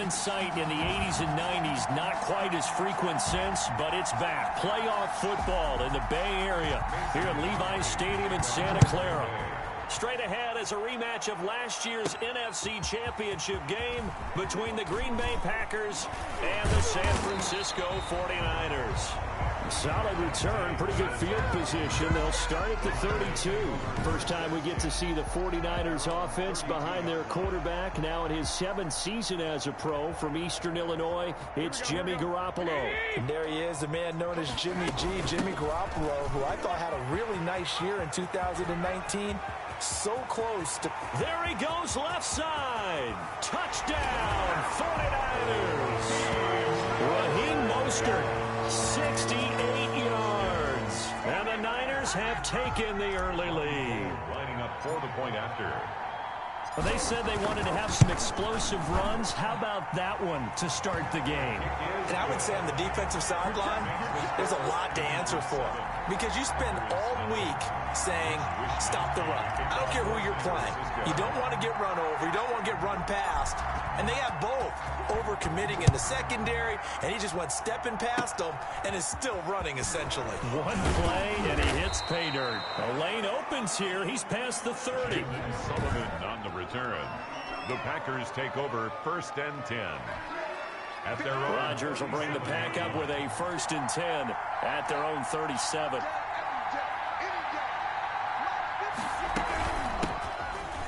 common sight in the 80s and 90s. Not quite as frequent since, but it's back. Playoff football in the Bay Area here at Levi's Stadium in Santa Clara. Straight ahead is a rematch of last year's NFC Championship game between the Green Bay Packers and the San Francisco 49ers. Solid return, pretty good field position. They'll start at the 32. First time we get to see the 49ers offense behind their quarterback. Now in his 7th season as a pro from Eastern Illinois, it's Jimmy Garoppolo. And there he is, the man known as Jimmy G, Jimmy Garoppolo, who I thought had a really nice year in 2019. So close to... There he goes, left side. Touchdown, 49ers. Raheem Mostert, 68 yards. And the Niners have taken the early lead. Lining up for the point after. Well, they said they wanted to have some explosive runs. How about that one to start the game? And I would say on the defensive sideline, there's a lot to answer for. Because you spend all week saying, stop the run. I don't care who you're playing. You don't want to get run over. You don't want to get run past. And they have both. Over-committing in the secondary, and he just went stepping past them and is still running, essentially. One play, and he hits pay dirt. The lane opens here. He's past the 30. Sullivan on the return. The Packers take over 1st and 10. At their own. Rodgers will bring the pack up with a 1st and 10 at their own 37.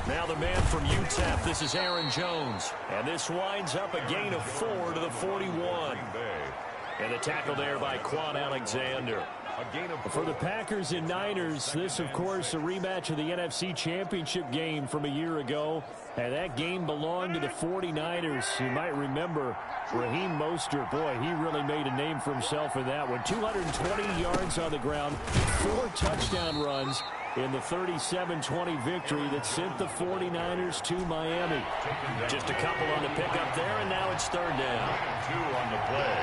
Now the man from UTEP, this is Aaron Jones. And this winds up a gain of 4 to the 41. And the tackle there by Quan Alexander. For the Packers and Niners, this, of course, a rematch of the NFC Championship game from a year ago. And that game belonged to the 49ers. You might remember Raheem Mostert. Boy, he really made a name for himself in that one. 220 yards on the ground, 4 touchdown runs in the 37-20 victory that sent the 49ers to Miami. Just a couple on the pickup there, and now it's 3rd down. 2 on the play.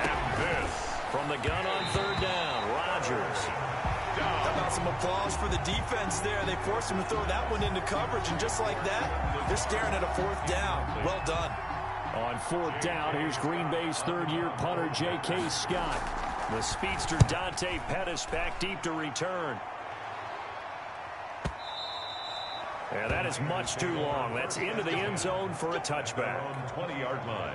And this. From the gun on 3rd down, Rodgers. How about some applause for the defense there? They forced him to throw that one into coverage, and just like that, they're staring at a 4th down. Well done. On 4th down, here's Green Bay's 3rd-year punter, J.K. Scott. The speedster Dante Pettis back deep to return. And that is much too long. That's into the end zone for a touchback. 20-yard line.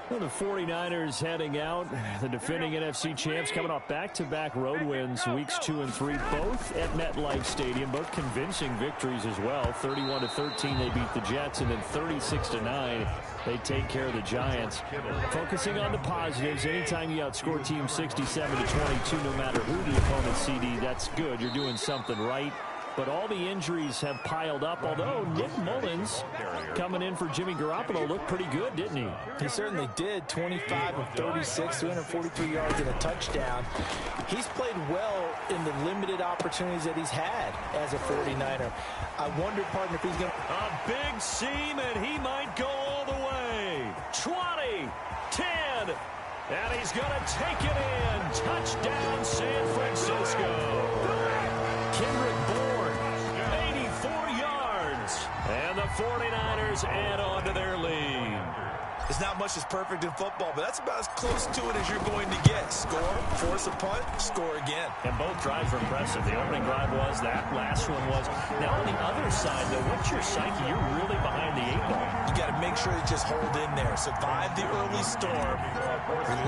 Well, the 49ers heading out. The defending NFC champs coming off back-to-back road wins, weeks 2 and 3, both at MetLife Stadium, both convincing victories as well. 31-13, they beat the Jets, and then 36-9, they take care of the Giants. Focusing on the positives, anytime you outscore team 67-22, no matter who the opponent's CD, that's good. You're doing something right. But all the injuries have piled up, although Nick Mullins coming in for Jimmy Garoppolo looked pretty good, didn't he? He certainly did. 25 of 36, 343 yards and a touchdown. He's played well in the limited opportunities that he's had as a 49er. I wonder, partner, if he's going to... A big seam, and he might go all the way. 20, 10, and he's going to take it in. Touchdown, San Francisco. Kendrick Bourne, 84 yards. And the 49ers add on to their lead. There's not much that's perfect in football, but that's about as close to it as you're going to get. Score, force a punt, score again. And both drives were impressive. The opening drive was, that last one was. Now on the other side, though, what's your psyche? You're really behind the 8 ball. You got to make sure you just hold in there. Survive the early storm,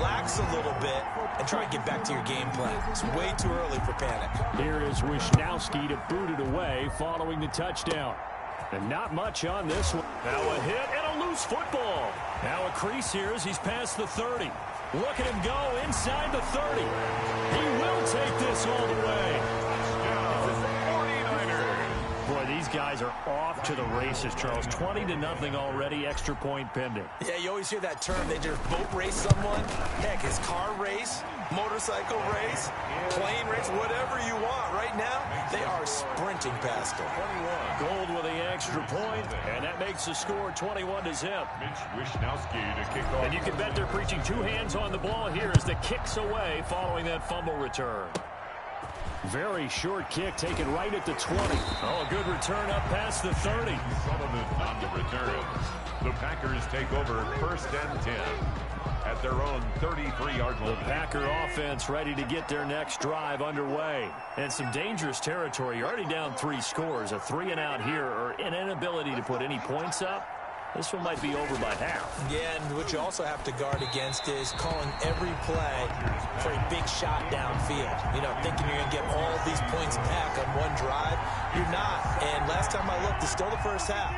relax a little bit, and try and get back to your game plan. It's way too early for panic. Here is Wisnowski to boot it away following the touchdown. And not much on this one. Now a hit and a loose football. Now a crease here as he's past the 30. Look at him go inside the 30. He will take this all the way. Boy, these guys are off to the races, Charles. 20-0 already, extra point pending. Yeah, you always hear that term. They just boat race someone. Heck, it's car race, motorcycle race, plane race, whatever you want. Right now, they are sprinting past them. 21. Gold with the extra point, and that makes the score 21-0. Mitch Wisnowski to kick off. And you can bet they're preaching 2 hands on the ball here as the kick's away following that fumble return. Very short kick taken right at the 20. Oh, a good return up past the 30. Sullivan on the return. The Packers take over 1st and 10 at their own 33-yard line. The Packer offense ready to get their next drive underway. And some dangerous territory. You're already down 3 scores. A 3-and-out here or an inability to put any points up. This one might be over by half. Yeah, and what you also have to guard against is calling every play for a big shot downfield. You know, thinking you're going to get all these points back on one drive. You're not. And last time I looked, it's still the first half.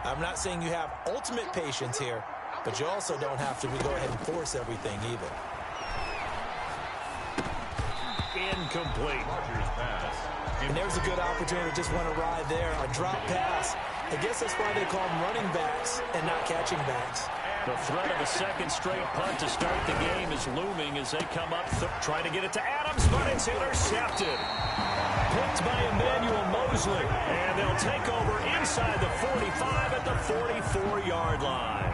I'm not saying you have ultimate patience here, but you also don't have to go ahead and force everything either. Incomplete. And there's a good opportunity to just want to ride there. A drop pass. I guess that's why they call them running backs and not catching backs. The threat of a second straight punt to start the game is looming as they come up trying to get it to Adams, but it's intercepted. Picked by Emmanuel Mosley, and they'll take over inside the 45 at the 44-yard line.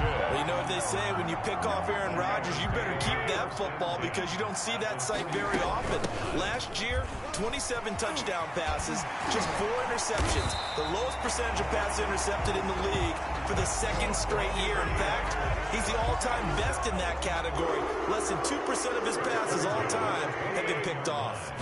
Well, you know what they say, when you pick off Aaron Rodgers, you better keep that football because you don't see that sight very often. Last year, 27 touchdown passes, just 4 interceptions. The lowest percentage of passes intercepted in the league for the 2nd straight year. In fact, he's the all-time best in that category. Less than 2% of his passes all time have been picked off.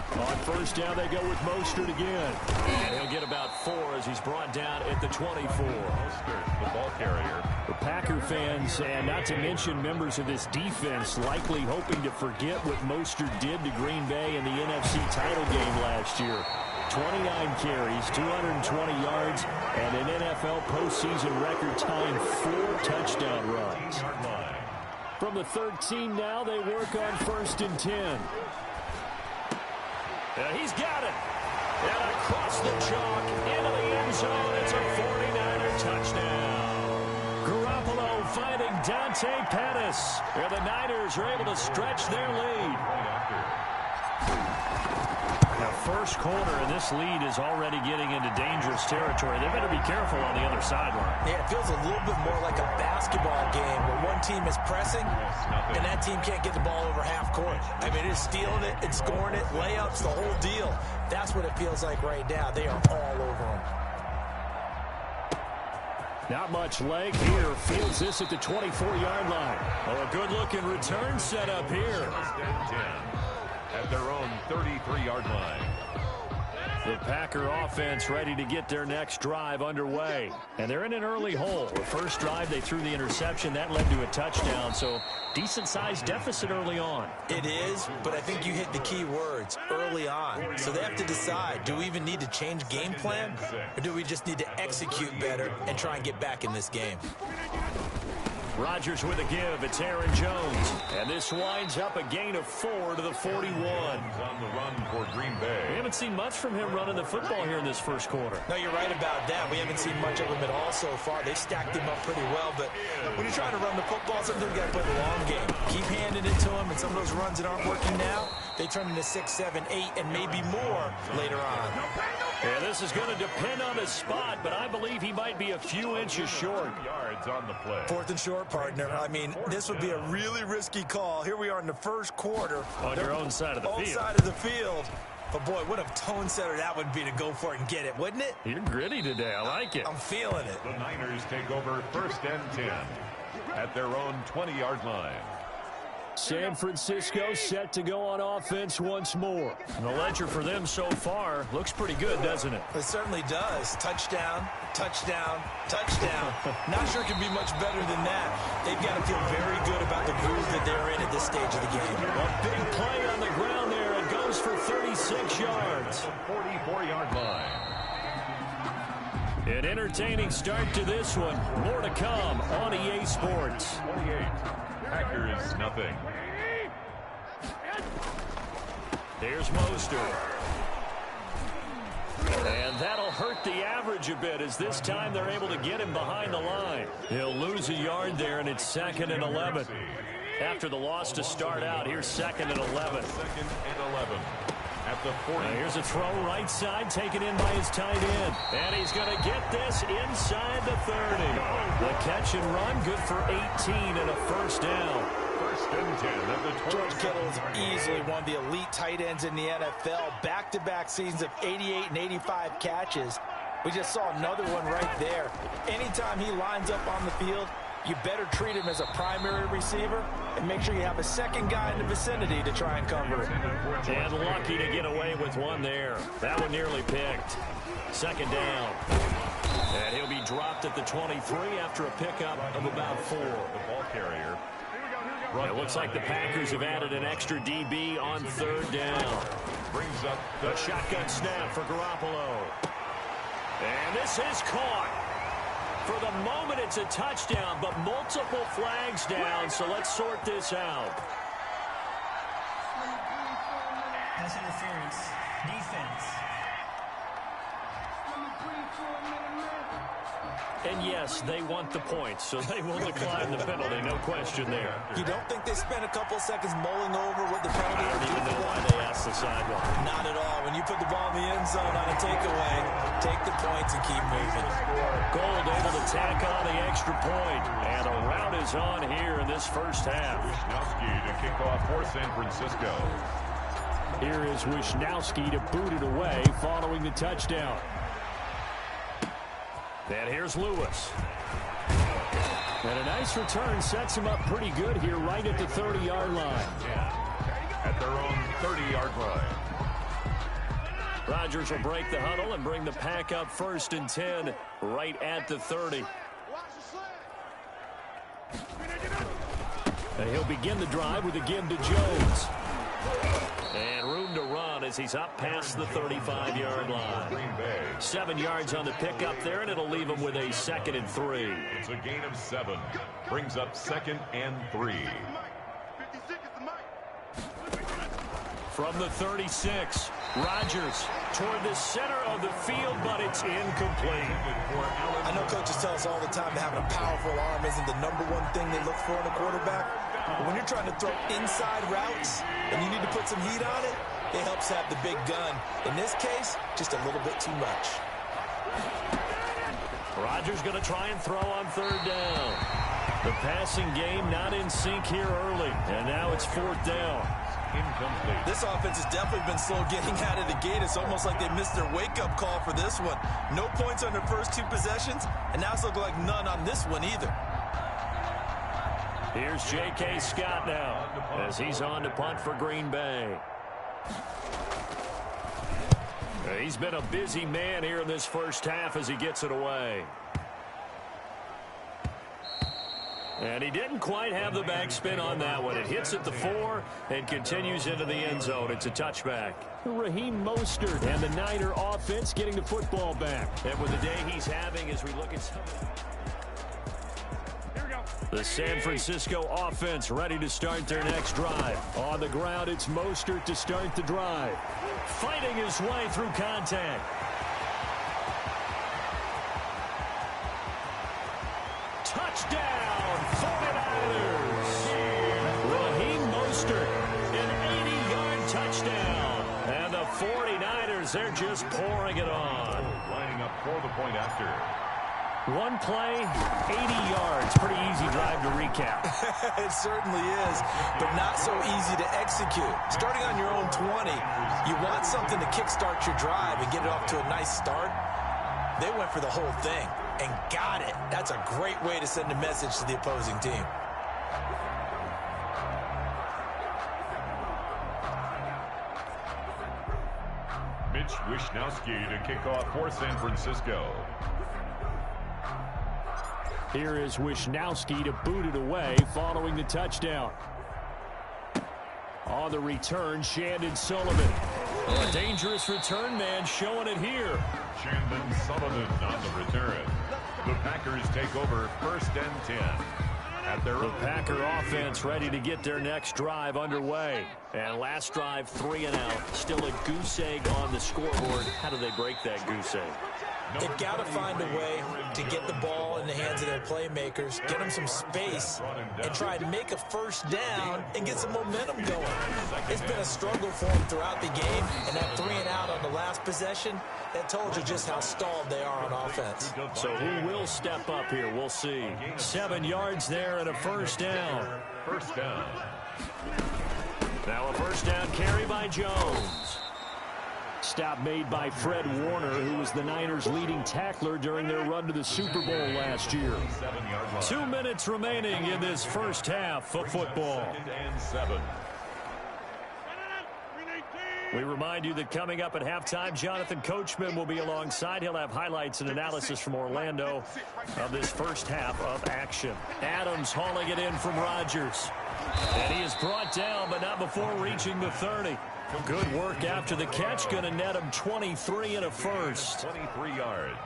On first down, they go with Mostert again. And he'll get about 4 as he's brought down at the 24. Mostert, the ball carrier. The Packer fans, and not to mention members of this defense, likely hoping to forget what Mostert did to Green Bay in the NFC title game last year. 29 carries, 220 yards, and an NFL postseason record-tying 4 touchdown runs. From the 13 now, they work on 1st and 10. He's got it. And across the chalk into the end zone. It's a 49er touchdown. Garoppolo finding Dante Pettis. And the Niners are able to stretch their lead. Now, first quarter, and this lead is already getting into dangerous territory. They better be careful on the other sideline. Yeah, it feels a little bit more like a basketball game where one team is pressing and that team can't get the ball over half court. I mean, it's stealing it, it's scoring it, layups, the whole deal. That's what it feels like right now. They are all over them. Not much leg here. Fields this at the 24-yard line. Oh, a good-looking return set up here. At their own 33-yard line. The Packer offense ready to get their next drive underway. And they're in an early hole. The first drive, they threw the interception. That led to a touchdown, so decent-sized deficit early on. It is, but I think you hit the key words, early on. So they have to decide, do we even need to change game plan, or do we just need to execute better and try and get back in this game? Rodgers with a give. It's Aaron Jones. And this winds up a gain of 4 to the 41. On the run for Green Bay. We haven't seen much from him running the football here in this first quarter. No, you're right about that. We haven't seen much of him at all so far. They've stacked him up pretty well. But when you're trying to run the football, sometimes you got to play the long game. Keep handing it to him, and some of those runs that aren't working now, they turn into 6, 7, 8, and maybe more later on. Yeah, this is going to depend on his spot, but I believe he might be a few inches short. Yards on the play. 4th and short, partner. I mean, this would be a really risky call. Here we are in the first quarter. On your own side of the field. Own side of the field. But, boy, what a tone setter that would be to go for it and get it, wouldn't it? You're gritty today. I like it. I'm feeling it. The Niners take over 1st and 10 at their own 20-yard line. San Francisco set to go on offense once more. And the ledger for them so far looks pretty good, doesn't it? It certainly does. Touchdown, touchdown, touchdown. Not sure it can be much better than that. They've got to feel very good about the groove that they're in at this stage of the game. A big play on the ground there. It goes for 36 yards. 44-yard line. An entertaining start to this one. More to come on EA Sports. 28. Packers, nothing. There's Mostert. And that'll hurt the average a bit as this time they're able to get him behind the line. He'll lose a yard there, and it's 2nd and 11. After the loss to start out, here's 2nd and 11. 2nd and 11. At the 40. Now here's a throw right side taken in by his tight end. And he's going to get this inside the 30. The catch and run good for 18 and a first down. First and 10 at the 20. George Kittle is easily one of the elite tight ends in the NFL. Back-to-back seasons of 88 and 85 catches. We just saw another one right there. Anytime he lines up on the field, you better treat him as a primary receiver and make sure you have a second guy in the vicinity to try and cover it. And lucky to get away with one there. That one nearly picked. Second down. And he'll be dropped at the 23 after a pickup of about 4. The ball carrier. It looks like the Packers have added an extra DB on third down. Brings up The shotgun snap for Garoppolo. And this is caught. For the moment, it's a touchdown, but multiple flags down, so let's sort this out. Pass interference. Defense. And yes, they want the points, so they will decline the penalty, no question there. You don't think they spent a couple seconds mulling over what the penalty I would don't do even for know why them? they asked the sideline. Not at all. When you put the ball in the end zone on a takeaway, take the points and keep moving. Gold able to tack on the extra point, and a rout is on here in this first half. Wisnowski to kick off for San Francisco. Here is Wisnowski to boot it away following the touchdown. And here's Lewis. And a nice return sets him up pretty good here right at the 30-yard line. At their own 30-yard line. Rodgers will break the huddle and bring the pack up first and 10 right at the 30. And he'll begin the drive with a give to Jones. And room to run as he's up past the 35-yard line. Green Bay. 7 yards on the pickup there, and it'll leave him with a 2nd and 3. It's a gain of 7. Brings up 2nd and 3. From the 36, Rodgers toward the center of the field, but it's incomplete. I know coaches tell us all the time that having a powerful arm isn't the #1 thing they look for in a quarterback. But when you're trying to throw inside routes and you need to put some heat on it, it helps have the big gun. In this case, just a little bit too much. Rodgers going to try and throw on third down. The passing game not in sync here early, and now it's 4th down. Incomplete. This offense has definitely been slow getting out of the gate. It's almost like they missed their wake-up call for this one. No points on their first 2 possessions, and now it's looking like none on this one either. Here's J.K. Scott now as he's on to punt for Green Bay. He's been a busy man here in this first half as he gets it away. And he didn't quite have the backspin on that one. It hits at the 4 and continues into the end zone. It's a touchback. Raheem Mostert and the Niner offense getting the football back. And with the day he's having as we look at some the San Francisco offense ready to start their next drive. On the ground, it's Mostert to start the drive. Fighting his way through contact. Touchdown, 49ers. Raheem Mostert, an 80-yard touchdown. And the 49ers, they're just pouring it on. Lining up for the point after. One play, 80 yards. Pretty easy drive to recap. It certainly is, but not so easy to execute. Starting on your own 20, you want something to kickstart your drive and get it off to a nice start. They went for the whole thing and got it. That's a great way to send a message to the opposing team. Mitch Wisnowski to kick off for San Francisco. Here is Wisnowski to boot it away following the touchdown. On the return, Shandon Sullivan. A dangerous return man showing it here. Shandon Sullivan on the return. The Packers take over 1st and 10. At their The Packer offense ready to get their next drive underway. And last drive, 3 and out. Still a goose egg on the scoreboard. How do they break that goose egg? They've got to find a way to get the ball in the hands of their playmakers, get them some space, and try and make a first down and get some momentum going. It's been a struggle for them throughout the game, and that 3-and-out on the last possession, that told you just how stalled they are on offense. So who will step up here? We'll see. 7 yards there and a first down. First down. Now a first down carry by Jones. Stop made by Fred Warner, who was the Niners' leading tackler during their run to the Super Bowl last year. 2 minutes remaining in this first half of football. And 7. We remind you that coming up at halftime, Jonathan Coachman will be alongside. He'll have highlights and analysis from Orlando of this first half of action. Adams hauling it in from Rodgers. And he is brought down, but not before reaching the 30. Good work after the catch. Going to net him 23 and a first. 23 yards.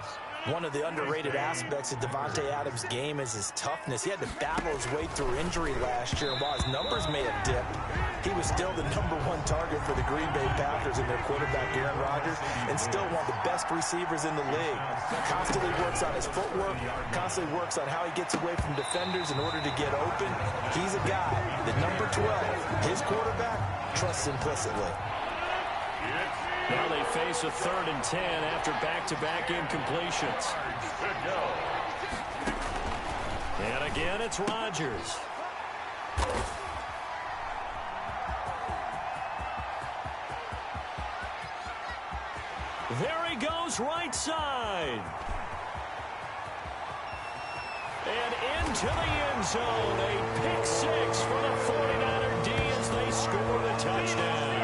One of the underrated aspects of Davante Adams' game is his toughness. He had to battle his way through injury last year, and while his numbers may have dipped, he was still the #1 target for the Green Bay Packers and their quarterback, Aaron Rodgers, and still one of the best receivers in the league. Constantly works on his footwork, constantly works on how he gets away from defenders in order to get open. He's a guy that number 12, his quarterback, trusts implicitly. Now they face a 3rd and 10 after back-to-back incompletions. And again, it's Rodgers. There he goes, right side. And into the end zone. A pick 6 for the 49er D as they score the touchdown.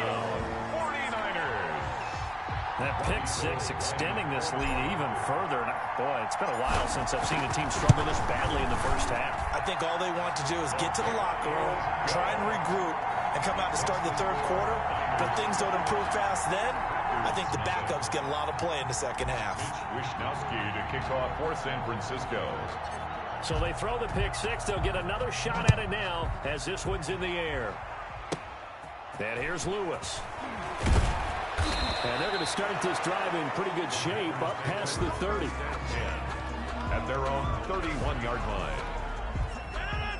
That pick 6 extending this lead even further. Boy, it's been a while since I've seen a team struggle this badly in the first half. I think all they want to do is get to the locker room, try and regroup, and come out to start the third quarter. But if things don't improve fast then, I think the backups get a lot of play in the second half. Wishnowski to kick off for San Francisco. So they throw the pick 6. They'll get another shot at it now as this one's in the air. And here's Lewis. And they're going to start this drive in pretty good shape up past the 30. At their own 31-yard line.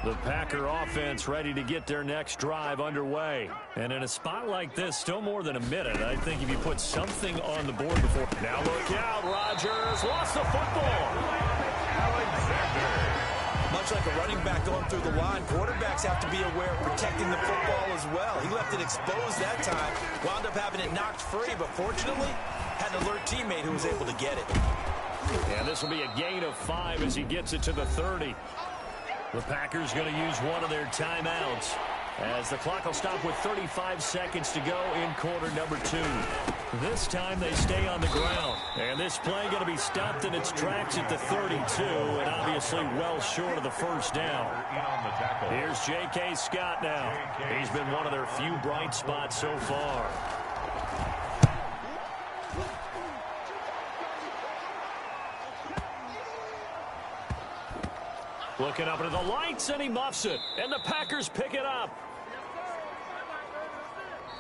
The Packer offense ready to get their next drive underway. And in a spot like this, still more than a minute, I think if you put something on the board before. Now look out, Rodgers lost the football. Alexander. Much like a running back going through the line, quarterbacks have to be aware of protecting the football as well. He left it exposed that time, wound up having it knocked free, but fortunately, had an alert teammate who was able to get it. And this will be a gain of 5 as he gets it to the 30. The Packers going to use one of their timeouts as the clock will stop with 35 seconds to go in quarter number 2. This time they stay on the ground. And this play going to be stopped in its tracks at the 32, and obviously well short of the first down. Here's J.K. Scott now. He's been one of their few bright spots so far. Looking up into the lights, and he muffs it. And the Packers pick it up.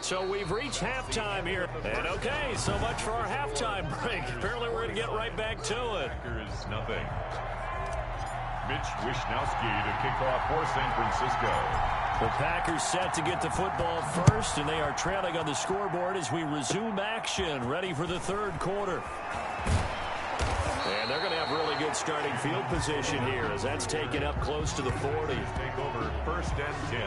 So we've reached halftime here. And okay, so much for our halftime break. Apparently we're going to get right back to it. Packers nothing. Mitch Wishnowski to kick off for San Francisco. The Packers set to get the football first, and they are trailing on the scoreboard as we resume action, ready for the third quarter. And they're going to have really good starting field position here as that's taken up close to the 40. Take over 1st and 10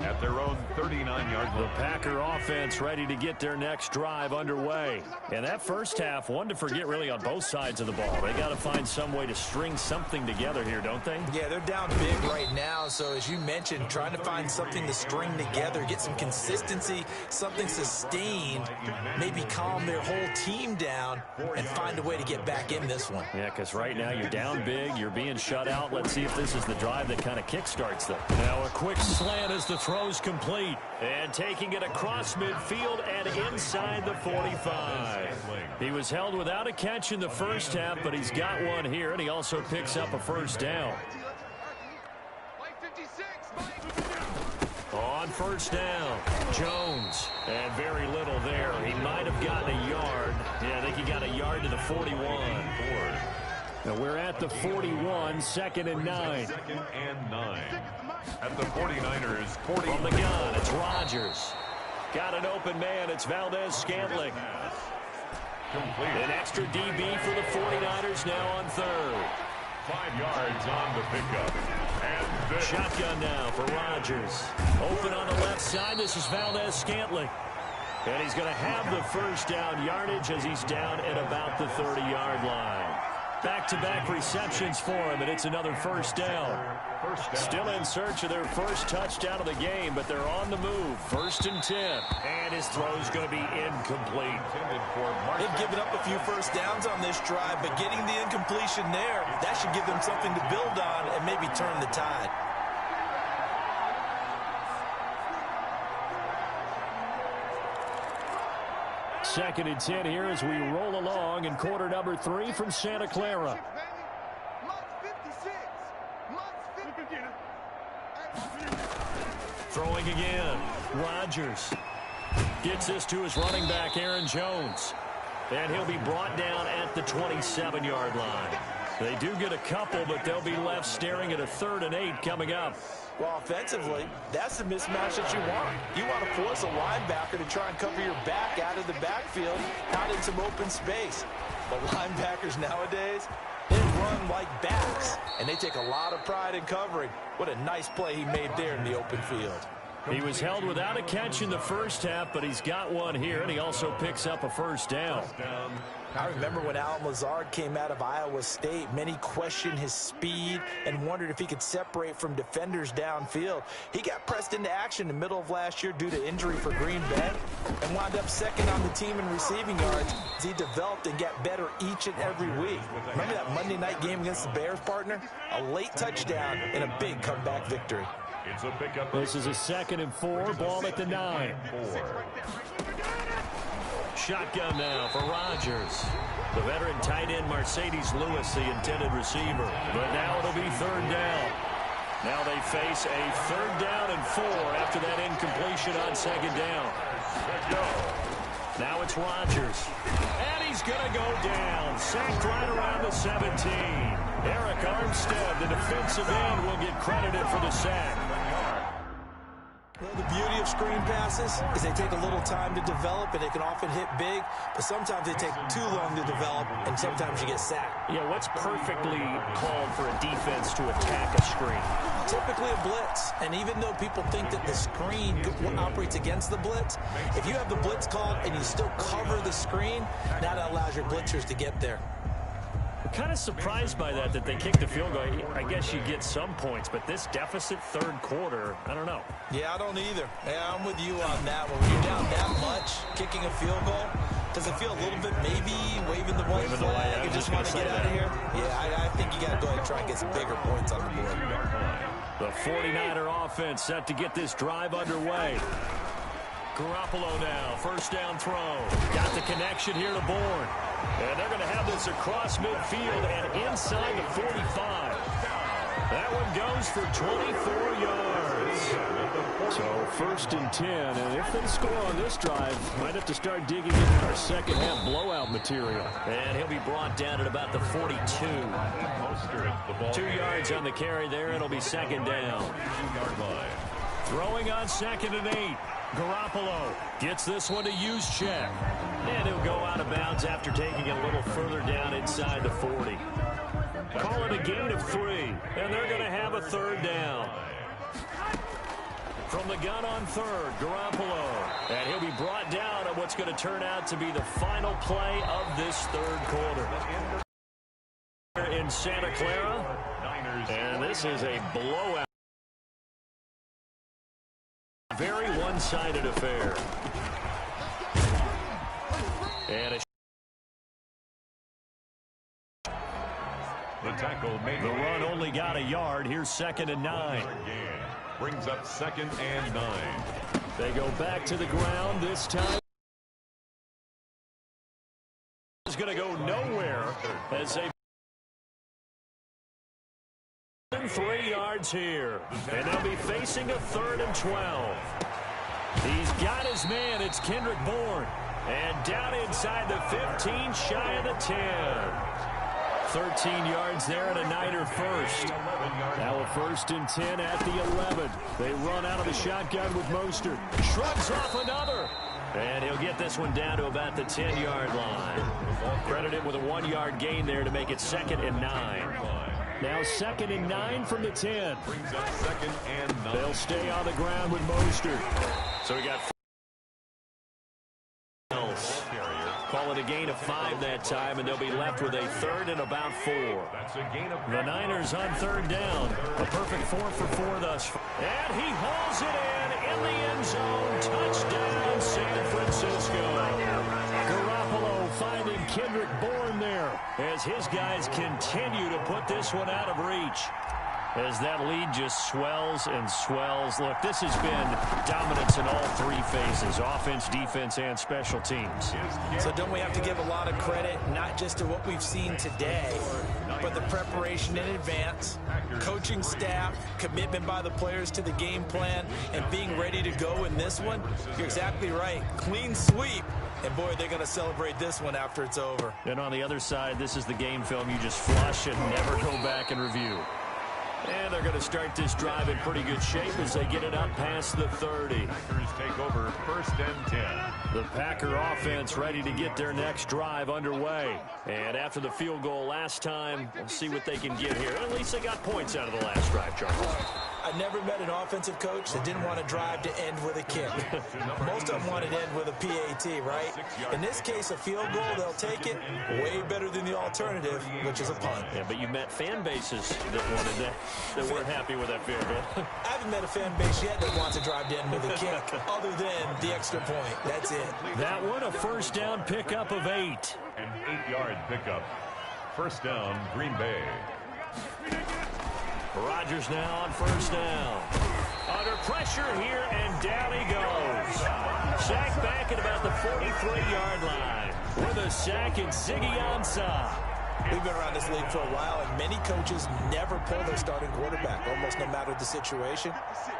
at their own 39-yard line. The Packer offense ready to get their next drive underway. And that first half, one to forget really on both sides of the ball. They got to find some way to string something together here, don't they? Yeah, they're down big right now. So as you mentioned, trying to find something to string together, get some consistency, something sustained, maybe calm their whole team down and find a way to get back in this one. Yeah, because right now you're down big, you're being shut out. Let's see if this is the drive that kind of kickstarts them. Now a quick slant as the throw's complete. And taking it across midfield and inside the 45. He was held without a catch in the first half, but he's got one here, and he also picks up a first down. On first down, Jones. And very little there. He might have gotten a yard. Yeah, I think he got a yard to the 41. Now we're at the 41, 2nd and 9. 2nd and 9. At the 49ers, 40. From the gun, it's Rodgers. Got an open man. It's Valdez-Scantling. An extra DB for the 49ers now on 3rd. 5 yards on the pickup. And this. Shotgun now for Rodgers. Open on the left side. This is Valdez-Scantling. And he's going to have the first down yardage as he's down at about the 30-yard line. Back-to-back receptions for him, and it's another first down. Still in search of their first touchdown of the game, but they're on the move. 1st and 10. And his throw's going to be incomplete. They've given up a few first downs on this drive, but getting the incompletion there, that should give them something to build on and maybe turn the tide. Second and 10 here as we roll along in quarter number 3 from Santa Clara. Throwing again. Rodgers gets this to his running back, Aaron Jones. And he'll be brought down at the 27-yard line. They do get a couple, but they'll be left staring at a 3rd and 8 coming up. Well, offensively, that's the mismatch that you want. You want to force a linebacker to try and cover your back out of the backfield, out in some open space. But linebackers nowadays, they run like backs, and they take a lot of pride in covering. What a nice play he made there in the open field. He was held without a catch in the first half, but he's got one here, and he also picks up a first down. I remember when Allen Lazard came out of Iowa State, many questioned his speed and wondered if he could separate from defenders downfield. He got pressed into action in the middle of last year due to injury for Green Bay and wound up 2nd on the team in receiving yards as he developed and got better each and every week. Remember that Monday night game against the Bears, partner? A late touchdown and a big comeback victory. It's a pickup. This is a 2nd and 4, ball at the 9. Shotgun now for Rodgers. The veteran tight end Mercedes Lewis, the intended receiver. But now it'll be 3rd down. Now they face a 3rd down and 4 after that incompletion on 2nd down. Now it's Rodgers. And he's going to go down. Sacked right around the 17. Eric Armstead, the defensive end, will get credited for the sack. Well, the beauty of screen passes is they take a little time to develop, and they can often hit big, but sometimes they take too long to develop, and sometimes you get sacked. Yeah, what's perfectly called for a defense to attack a screen? Typically a blitz, and even though people think that the screen operates against the blitz, if you have the blitz called and you still cover the screen, now that allows your blitzers to get there. I'm kind of surprised by that they kicked the field goal. I guess you get some points, but this deficit 3rd quarter, I don't know. Yeah, I don't either. Yeah, I'm with you on that one. When you're down that much, kicking a field goal, does it feel a little bit maybe waving the white flag? You just want to get out of here? Yeah, I think you got to go ahead and try and get some bigger points on the board. The 49er offense set to get this drive underway. Garoppolo now, 1st down throw. Got the connection here to Bourne. And they're going to have this across midfield and inside the 45. That one goes for 24 yards. So 1st and 10, and if they score on this drive, might have to start digging into our second half blowout material. And he'll be brought down at about the 42. 2 yards on the carry there. It'll be 2nd down. Throwing on 2nd and 8. Garoppolo gets this one to Juszczyk. And he'll go out of bounds after taking it a little further down inside the 40. Call it a gain of 3. And they're going to have a 3rd down. From the gun on 3rd, Garoppolo. And he'll be brought down at what's going to turn out to be the final play of this 3rd quarter. In Santa Clara. And this is a blowout. Very one-sided affair. And the tackle made. The run only got a yard. Here's 2nd and 9. Brings up 2nd and 9. They go back to the ground this time. Is going to go nowhere as they 3 yards here. And they'll be facing a 3rd and 12. He's got his man. It's Kendrick Bourne. And down inside the 15, shy of the 10. 13 yards there and a Niner first. Now a 1st and 10 at the 11. They run out of the shotgun with Mostert. Shrugs off another. And he'll get this one down to about the 10-yard line. Credit him with a 1-yard gain there to make it 2nd and 9. Now 2nd and 9 from the 10. Brings up 2nd and 9. They'll stay on the ground with Mostert. So we got call it a gain of 5 that time, and they'll be left with a 3rd and about 4. That's a gain of The Niners on 3rd down. A perfect 4 for 4 thus far. And he hauls it in the end zone. Touchdown, San Francisco. Garoppolo finding Kendrick Bourne there as his guys continue to put this one out of reach. As that lead just swells and swells. Look, this has been dominance in all 3 phases, offense, defense, and special teams. So don't we have to give a lot of credit, not just to what we've seen today, but the preparation in advance, coaching staff, commitment by the players to the game plan, and being ready to go in this one? You're exactly right. Clean sweep. And, boy, they're going to celebrate this one after it's over. And on the other side, this is the game film you just flush and never go back and review. And they're going to start this drive in pretty good shape as they get it up past the 30. Packers take over 1st and 10. The Packer offense ready to get their next drive underway. And after the field goal last time, we'll see what they can get here. At least they got points out of the last drive, Charles. I never met an offensive coach that didn't want to drive to end with a kick. Most of them want to end with a PAT, right? In this case, a field goal, they'll take it way better than the alternative, which is a punt. Yeah, but you met fan bases that wanted that, that weren't happy with that field goal. I haven't met a fan base yet that wants to drive to end with a kick, other than the extra point. That's it. That one, a 1st down pickup of 8. An 8-yard pickup. 1st down, Green Bay. Rodgers now on 1st down. Under pressure here, and down he goes. Sacked back at about the 43-yard line. With a sack, it's Ziggy Ansah. We've been around this league for a while, and many coaches never pull their starting quarterback, almost no matter the situation.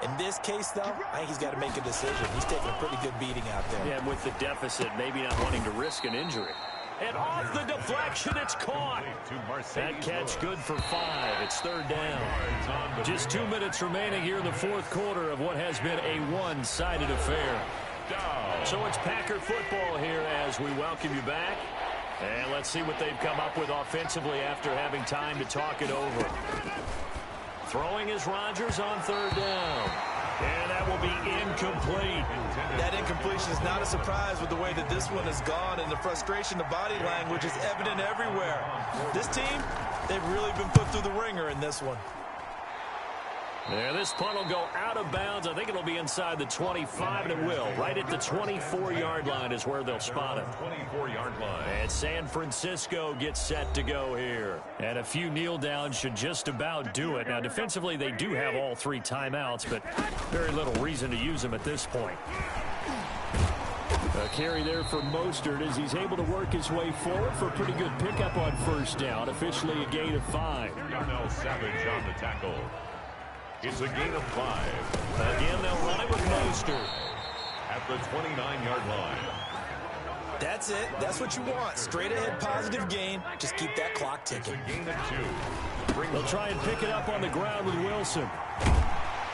In this case, though, I think he's got to make a decision. He's taking a pretty good beating out there. Yeah, and with the deficit, maybe not wanting to risk an injury. And off the deflection, it's caught. That catch good for 5. It's 3rd down. Just 2 minutes remaining here in the 4th quarter of what has been a one-sided affair. So it's Packer football here as we welcome you back. And let's see what they've come up with offensively after having time to talk it over. Throwing is Rodgers on 3rd down. And that will be incomplete. That incompletion is not a surprise with the way that this one has gone, and the frustration, the body language is evident everywhere. This team, they've really been put through the ringer in this one. Yeah, this punt will go out of bounds. I think it'll be inside the 25, and it will. Right at the 24-yard line is where they'll spot it. 24-yard line. And San Francisco gets set to go here. And a few kneel downs should just about do it. Now, defensively, they do have all 3 timeouts, but very little reason to use them at this point. A carry there for Mostert as he's able to work his way forward for a pretty good pickup on 1st down. Officially a gain of 5. Darnell Savage on the tackle. It's a gain of 5. Again, they'll run it with Mostert. At the 29-yard line. That's it. That's what you want. Straight ahead positive gain. Just keep that clock ticking. It's a gain of 2. They'll try and pick it up on the ground with Wilson.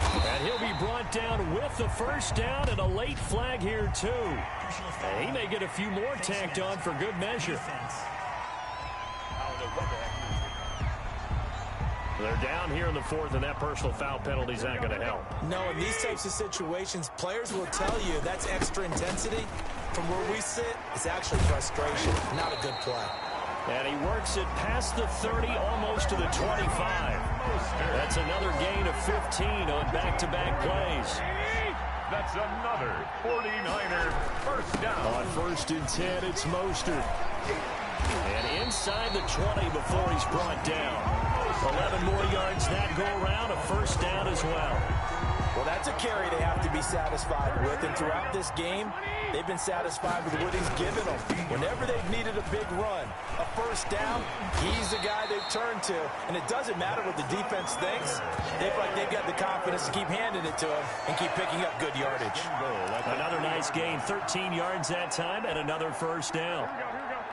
And he'll be brought down with the 1st down and a late flag here, too. And he may get a few more tacked on for good measure. They're down here in the 4th, and that personal foul penalty is not going to help. No, in these types of situations, players will tell you that's extra intensity. From where we sit, it's actually frustration, not a good play. And he works it past the 30, almost to the 25. That's another gain of 15 on back-to-back plays. That's another 49er 1st down. On 1st and 10, it's Mostert. And inside the 20 before he's brought down. 11 more yards that go around, a 1st down as well. Well, that's a carry they have to be satisfied with, and throughout this game, they've been satisfied with what he's given them. Whenever they've needed a big run, a first down, he's the guy they've turned to, and it doesn't matter what the defense thinks. They feel like they've got the confidence to keep handing it to him and keep picking up good yardage. Another nice gain, 13 yards that time, and another first down.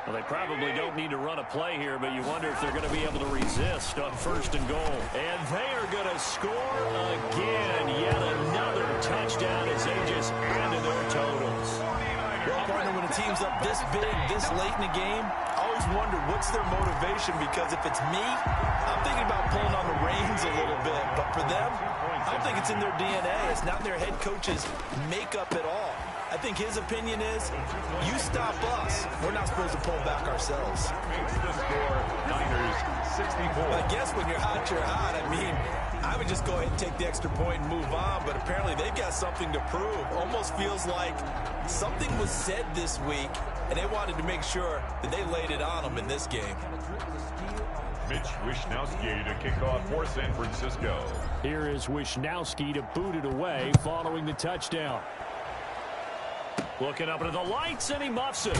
Well, they probably don't need to run a play here, but you wonder if they're going to be able to resist on 1st and goal. And they are going to score again. Yet another touchdown as they just added their totals. Well, partner, when a team's up this big, this late in the game, I always wonder what's their motivation, because if it's me, I'm thinking about pulling on the reins a little bit. But for them, I don't think it's in their DNA. It's not in their head coach's makeup at all. I think his opinion is, you stop us, we're not supposed to pull back ourselves. The score, Niners 64. I guess when you're hot, you're hot. I mean, I would just go ahead and take the extra point and move on, but apparently they've got something to prove. Almost feels like something was said this week, and they wanted to make sure that they laid it on them in this game. Mitch Wishnowsky to kick off for San Francisco. Here is Wishnowsky to boot it away following the touchdown. Looking up into the lights, and he muffs it.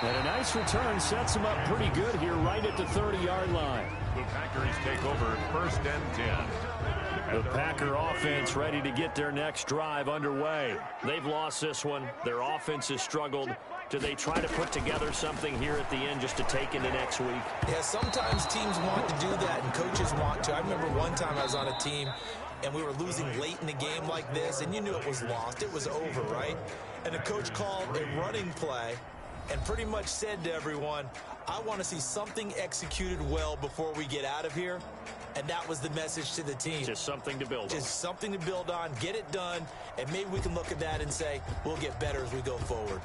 And a nice return sets him up pretty good here right at the 30-yard line. The Packers take over 1st and 10. The Packer offense ready to get their next drive underway. They've lost this one. Their offense has struggled. Do they try to put together something here at the end just to take into next week? Yeah, sometimes teams want to do that, and coaches want to. I remember one time I was on a team, and we were losing late in the game like this, and you knew it was lost. It was over, right? And the coach called a running play and pretty much said to everyone, I want to see something executed well before we get out of here. And that was the message to the team. Just something to build on. Just something to build on, get it done, and maybe we can look at that and say, we'll get better as we go forward.